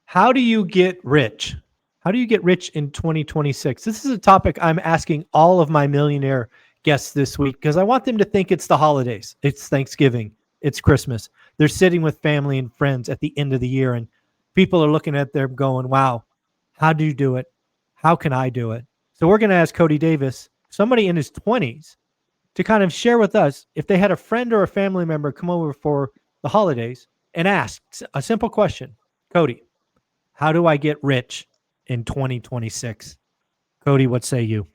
How do you get rich? How do you get rich in 2026? This is a topic I'm asking all of my millionaire guests this week because I want them to think it's the holidays, it's Thanksgiving, it's Christmas. They're sitting with family and friends at the end of the year, and people are looking at them going, wow, how do you do it? How can I do it? So we're going to ask Cody Davis, somebody in his 20s, to kind of share with us if they had a friend or a family member come over for the holidays and ask a simple question. Cody, how do I get rich in 2026? Cody, what say you?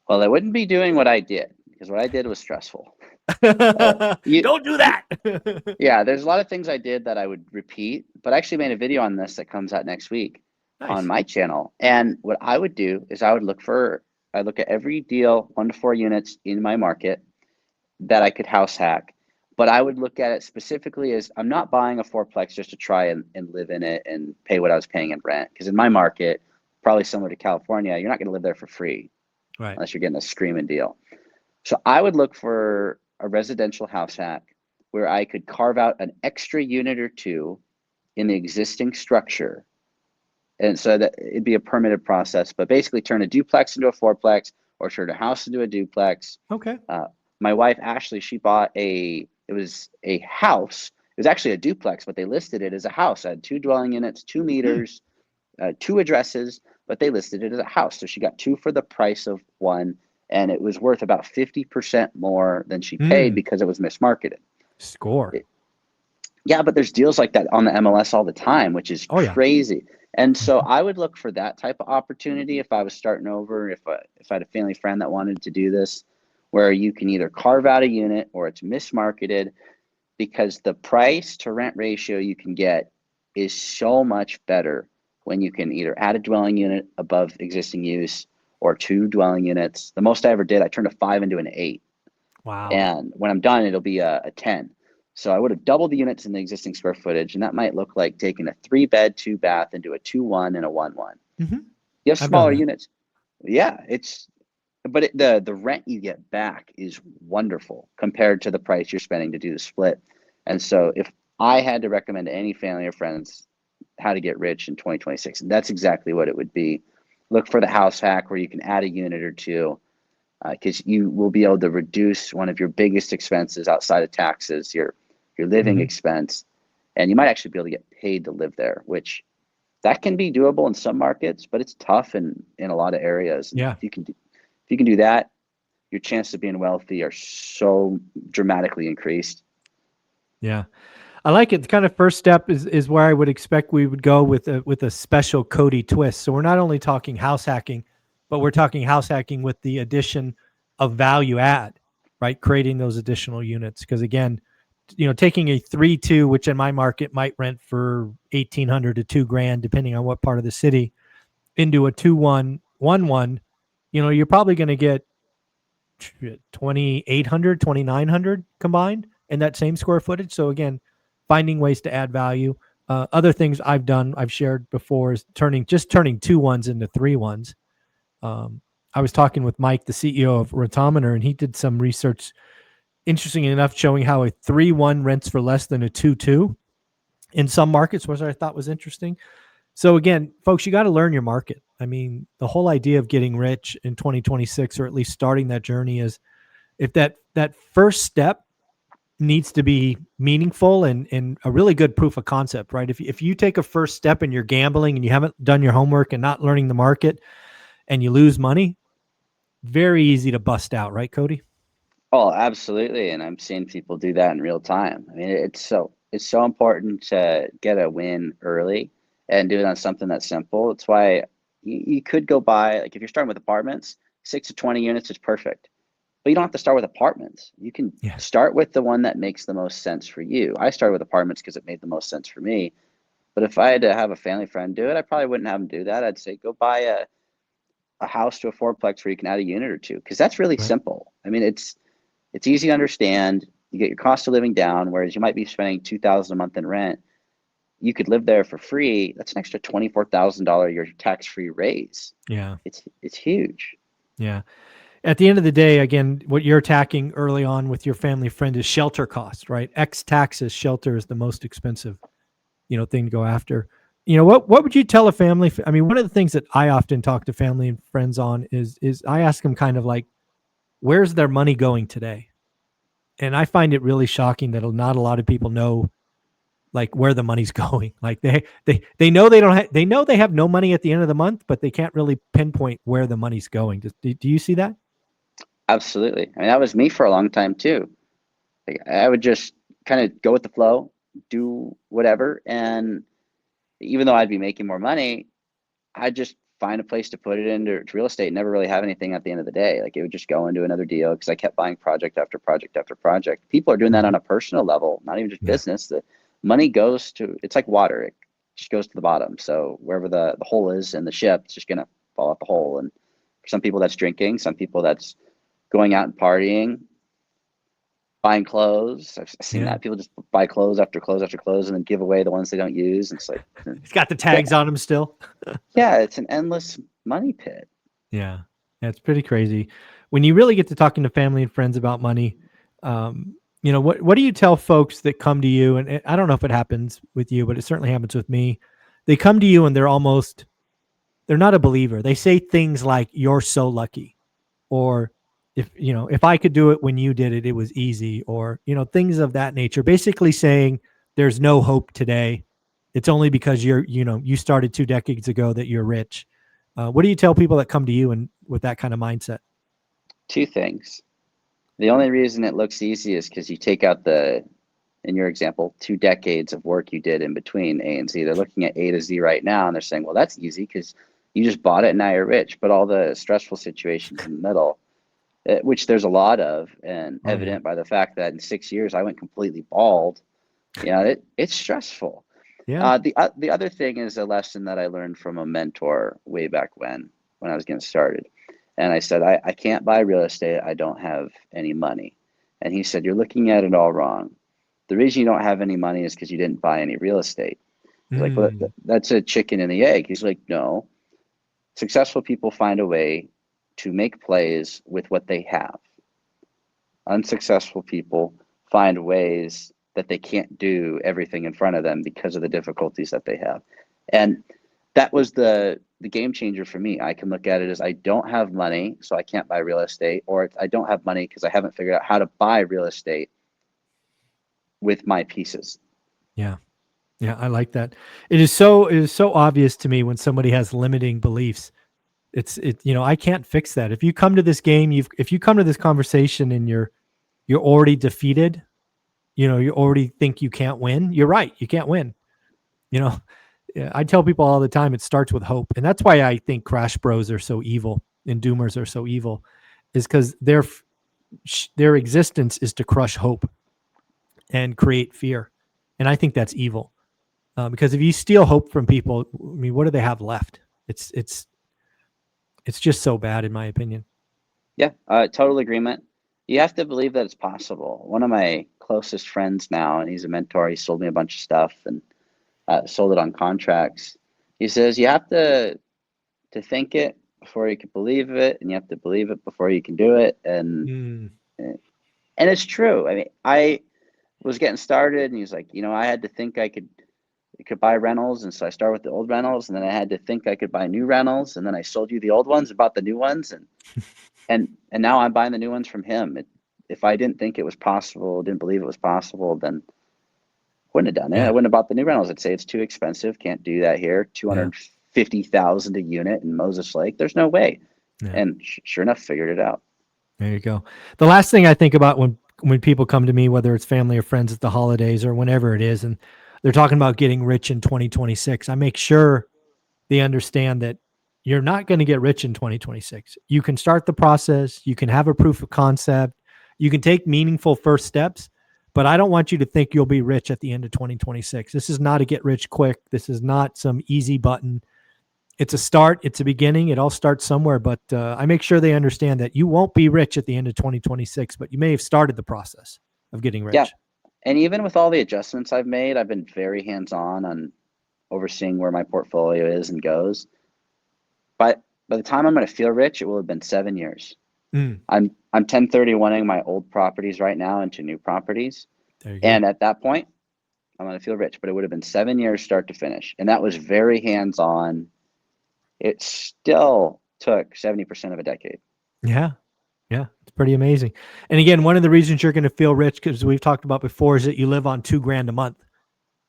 Well, I wouldn't be doing what I did because what I did was stressful. Don't do that. Yeah, there's a lot of things I did that I would repeat, but I actually made a video on this that comes out next week on Nice. my channel. And what I would do is I look at every deal, 1 to 4 units in my market that I could house hack. But I would look at it specifically as I'm not buying a fourplex just to try and live in it and pay what I was paying in rent. Because in my market, probably similar to California, you're not going to live there for free Right. unless you're getting a screaming deal. So I would look for a residential house hack where I could carve out an extra unit or two in the existing structure. And so that it'd be a permitted process, but basically turn a duplex into a fourplex or turn a house into a duplex. Okay. My wife, Ashley, she bought it was a house. It was actually a duplex, but they listed it as a house. It had 2 dwelling units, 2 meters, 2 addresses, but they listed it as a house. So she got 2 for the price of 1, and it was worth about 50% more than she paid because it was mismarketed. Score. Yeah, but there's deals like that on the MLS all the time, which is crazy. And so I would look for that type of opportunity if I was starting over, if I had a family friend that wanted to do this, where you can either carve out a unit or it's mismarketed, because the price to rent ratio you can get is so much better when you can either add a dwelling unit above existing use or 2 dwelling units. The most I ever did, I turned a 5 into an 8. Wow. And when I'm done, it'll be a 10. So I would have doubled the units in the existing square footage, and that might look like taking a 3-bed, 2-bath into a 2-1 and a 1-1. Mm-hmm. You have smaller units. Yeah, but the rent you get back is wonderful compared to the price you're spending to do the split. And so if I had to recommend to any family or friends how to get rich in 2026, that's exactly what it would be. Look for the house hack where you can add a unit or two, because you will be able to reduce one of your biggest expenses outside of taxes, your living expense, and you might actually be able to get paid to live there, which that can be doable in some markets, but it's tough in a lot of areas. Yeah. If you can do that, your chances of being wealthy are so dramatically increased. Yeah. I like it. The kind of first step is where I would expect we would go with a special Cody twist. So we're not only talking house hacking, but we're talking house hacking with the addition of value add, right? Creating those additional units. Because again, taking a 3-2, which in my market might rent for $1,800 to $2,000, depending on what part of the city, into a 2-1, 1-1, you're probably going to get 2,800, 2,900 combined in that same square footage. So again, finding ways to add value. Other things I've shared before is turning 2 1s into 3 1s. I was talking with Mike, the CEO of Rotometer, and he did some research, interesting enough, showing how a 3-1 rents for less than a 2-2 in some markets, which I thought was interesting. So again, folks, you got to learn your market. I mean, the whole idea of getting rich in 2026, or at least starting that journey, is if that first step needs to be meaningful and a really good proof of concept, right? If you take a first step and you're gambling and you haven't done your homework and not learning the market and you lose money, very easy to bust out, right, Cody? Oh, absolutely. And I'm seeing people do that in real time. I mean, it's so important to get a win early and do it on something that's simple. It's why you could go buy, like if you're starting with apartments, 6 to 20 units is perfect. But you don't have to start with apartments. You can start with the one that makes the most sense for you. I started with apartments because it made the most sense for me. But if I had to have a family friend do it, I probably wouldn't have them do that. I'd say go buy a house to a fourplex where you can add a unit or two, because that's really simple. I mean, it's easy to understand. You get your cost of living down, whereas you might be spending $2,000 a month in rent. You could live there for free. That's an extra $24,000 a year tax-free raise. Yeah, it's huge. Yeah. At the end of the day, again, what you're attacking early on with your family friend is shelter costs, right? Ex taxes, shelter is the most expensive thing to go after. What would you tell a family? I mean, one of the things that I often talk to family and friends on is I ask them kind of like, where's their money going today? And I find it really shocking that not a lot of people know like where the money's going. Like they know they know they have no money at the end of the month, but they can't really pinpoint where the money's going. Do you see that? Absolutely. I mean, that was me for a long time too. Like, I would just kind of go with the flow, do whatever, and even though I'd be making more money, I'd just find a place to put it into real estate and never really have anything at the end of the day. Like it would just go into another deal because I kept buying project after project after project. People are doing that on a personal level, not even just Yeah. business. The money goes to, it's like water. It just goes to the bottom. So wherever the hole is in the ship, it's just going to fall out the hole. And for some people that's drinking, some people that's going out and partying, buying clothes. I've seen Yeah. that. People just buy clothes after clothes after clothes and then give away the ones they don't use. And it's like, It's got the tags on them still. yeah, it's an endless money pit. Yeah. That's pretty crazy. When you really get to talking to family and friends about money, what do you tell folks that come to you? And I don't know if it happens with you, but it certainly happens with me. They come to you and they're not a believer. They say things like, "You're so lucky," or if I could do it when you did it, it was easy, or things of that nature. Basically saying there's no hope today. It's only because you started 2 decades ago that you're rich. What do you tell people that come to you and with that kind of mindset? Two things. The only reason it looks easy is because you take out in your example, 2 decades of work you did in between A and Z. They're looking at A to Z right now and they're saying, well, that's easy because you just bought it and now you're rich. But all the stressful situations in the middle, which there's a lot of, and Oh yeah, evident by the fact that in 6 years I went completely bald, it's stressful. yeah. The other thing is a lesson that I learned from a mentor way back when I was getting started. And I said, I can't buy real estate. I don't have any money. And he said, you're looking at it all wrong. The reason you don't have any money is because you didn't buy any real estate. I was like, well, Mm, that's a chicken and the egg. He's like, no, successful people find a way to make plays with what they have. Unsuccessful people find ways that they can't do everything in front of them because of the difficulties that they have. And that was the game changer for me. I can look at it as I don't have money, so I can't buy real estate, or I don't have money because I haven't figured out how to buy real estate with my pieces. yeah. Yeah, I like that. It is so obvious to me when somebody has limiting beliefs. I can't fix that. If you come to this game, if you come to this conversation and you're already defeated, you already think you can't win. You're right. You can't win. You know, yeah, I tell people all the time it starts with hope. And that's why I think crash bros are so evil and doomers are so evil, is because their existence is to crush hope and create fear. And I think that's evil. Because if you steal hope from people, I mean, what do they have left? It's it's it's just so bad, in my opinion. Yeah, total agreement. You have to believe that it's possible. One of my closest friends now, and he's a mentor, he sold me a bunch of stuff and sold it on contracts. He says you have to think it before you can believe it, and you have to believe it before you can do it. Mm, And it's true. I mean, I was getting started, and he's like, I had to think I could buy rentals, and so I started with the old rentals, and then I had to think I could buy new rentals, and then I sold you the old ones, and bought the new ones, and now I'm buying the new ones from him. If I didn't think it was possible, didn't believe it was possible, then wouldn't have done it. I yeah, wouldn't have bought the new rentals. I'd say it's too expensive. Can't do that here. yeah, 250,000 a unit in Moses Lake. There's no way. yeah. And sure enough, figured it out. There you go. The last thing I think about when people come to me, whether it's family or friends at the holidays or whenever it is, and they're talking about getting rich in 2026, I make sure they understand that you're not going to get rich in 2026. You can start the process, you can have a proof of concept, you can take meaningful first steps, but I don't want you to think you'll be rich at the end of 2026. This is not a get rich quick. This is not some easy button. It's a start, it's a beginning. It all starts somewhere, but I make sure they understand that you won't be rich at the end of 2026, but you may have started the process of getting Yeah. rich. And even with all the adjustments I've made, I've been very hands-on overseeing where my portfolio is and goes. But by the time I'm going to feel rich, it will have been 7 years. Mm, I'm 1031ing my old properties right now into new properties. there you go. And at that point, I'm going to feel rich, but it would have been 7 years start to finish. And that was very hands-on. It still took 70% of a decade. Yeah. Yeah. It's pretty amazing. And again, one of the reasons you're going to feel rich, because we've talked about before, is that you live on $2,000 a month,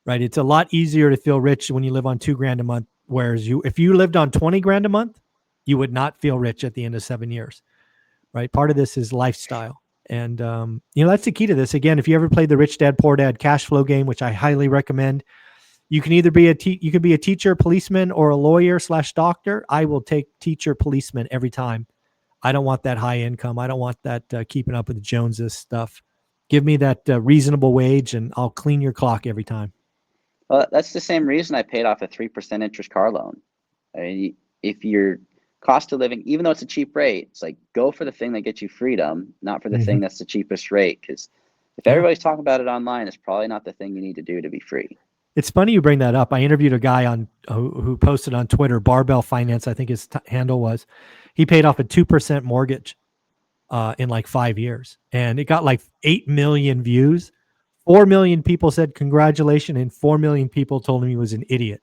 right? It's a lot easier to feel rich when you live on $2,000 a month. Whereas if you lived on 20 grand a month, you would not feel rich at the end of 7 years, right? Part of this is lifestyle. And, that's the key to this. Again, if you ever played the Rich Dad, Poor Dad cash flow game, which I highly recommend, you can either be you can be a teacher, policeman, or a lawyer/doctor. I will take teacher, policeman every time. I don't want that high income. I don't want that keeping up with the Joneses stuff. Give me that reasonable wage, and I'll clean your clock every time. Well, that's the same reason I paid off a 3% interest car loan. I mean, if your cost of living, even though it's a cheap rate, it's like go for the thing that gets you freedom, not for the thing that's the cheapest rate. Because if everybody's talking about it online, it's probably not the thing you need to do to be free. It's funny you bring that up. I interviewed a guy on who posted on Twitter, Barbell Finance, I think his handle was. He paid off a 2% mortgage in like 5 years, and it got like 8 million views. 4 million people said congratulations, and 4 million people told him he was an idiot.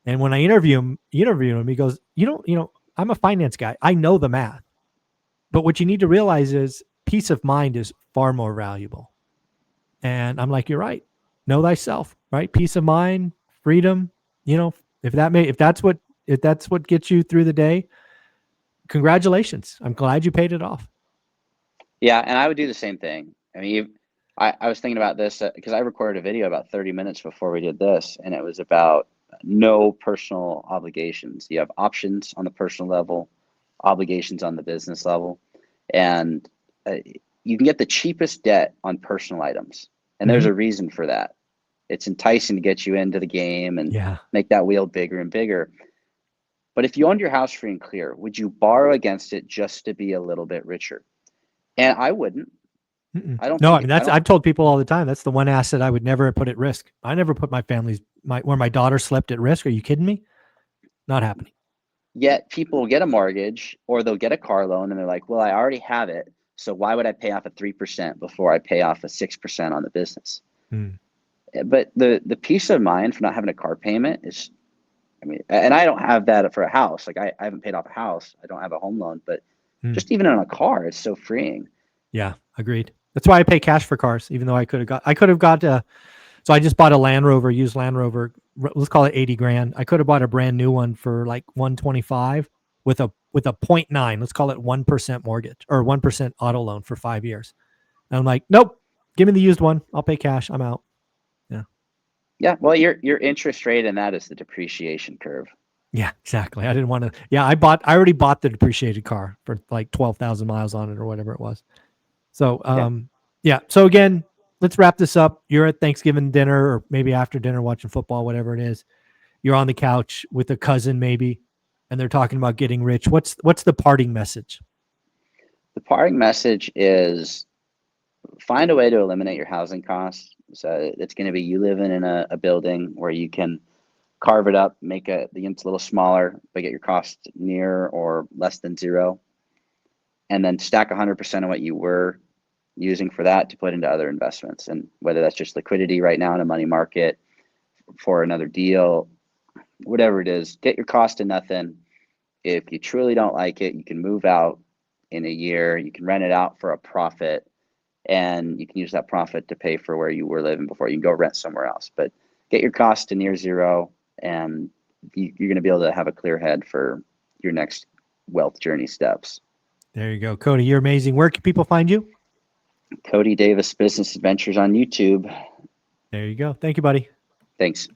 And when I interviewed him, he goes, I'm a finance guy. I know the math, but what you need to realize is peace of mind is far more valuable. And I'm like, you're right. Know thyself, right? Peace of mind, freedom. If that's what gets you through the day, congratulations. I'm glad you paid it off. Yeah, and I would do the same thing. I mean, I was thinking about this because I recorded a video about 30 minutes before we did this, and it was about no personal obligations. You have options on the personal level, obligations on the business level, and you can get the cheapest debt on personal items. And there's a reason for that. It's enticing to get you into the game and make that wheel bigger and bigger. But if you owned your house free and clear, would you borrow against it just to be a little bit richer? And I wouldn't. I don't think. I've told people all the time, that's the one asset I would never put at risk. I never put where my daughter slept at risk. Are you kidding me? Not happening. Yet people will get a mortgage or they'll get a car loan and they're like, well, I already have it. So why would I pay off a 3% before I pay off a 6% on the business? But the peace of mind for not having a car payment is, I mean, and I don't have that for a house. Like I haven't paid off a house. I don't have a home loan, but just even on a car, it's so freeing. Yeah, agreed. That's why I pay cash for cars, even though I could have got so I just bought a Land Rover, used Land Rover. Let's call it 80 grand. I could have bought a brand new one for like 125 with a 0.9. Let's call it 1% mortgage or 1% auto loan for 5 years. And I'm like, nope, give me the used one. I'll pay cash. I'm out. Yeah. Yeah. Well, your interest rate in that is the depreciation curve. Yeah, exactly. I didn't want to. Yeah, I already bought the depreciated car for like 12,000 miles on it or whatever it was. So, yeah. So again, let's wrap this up. You're at Thanksgiving dinner or maybe after dinner watching football, whatever it is. You're on the couch with a cousin maybe, and they're talking about getting rich. What's the parting message? The parting message is find a way to eliminate your housing costs. So it's going to be you living in a building where you can carve it up, make the units a little smaller, but get your cost near or less than zero. And then stack 100% of what you were using for that to put into other investments. And whether that's just liquidity right now in a money market for another deal, whatever it is, get your cost to nothing. If you truly don't like it, you can move out in a year. You can rent it out for a profit, and you can use that profit to pay for where you were living before. You can go rent somewhere else, but get your cost to near zero, and you're going to be able to have a clear head for your next wealth journey steps. There you go. Cody, you're amazing. Where can people find you? Cody Davis Business Adventures on YouTube. There you go. Thank you, buddy. Thanks.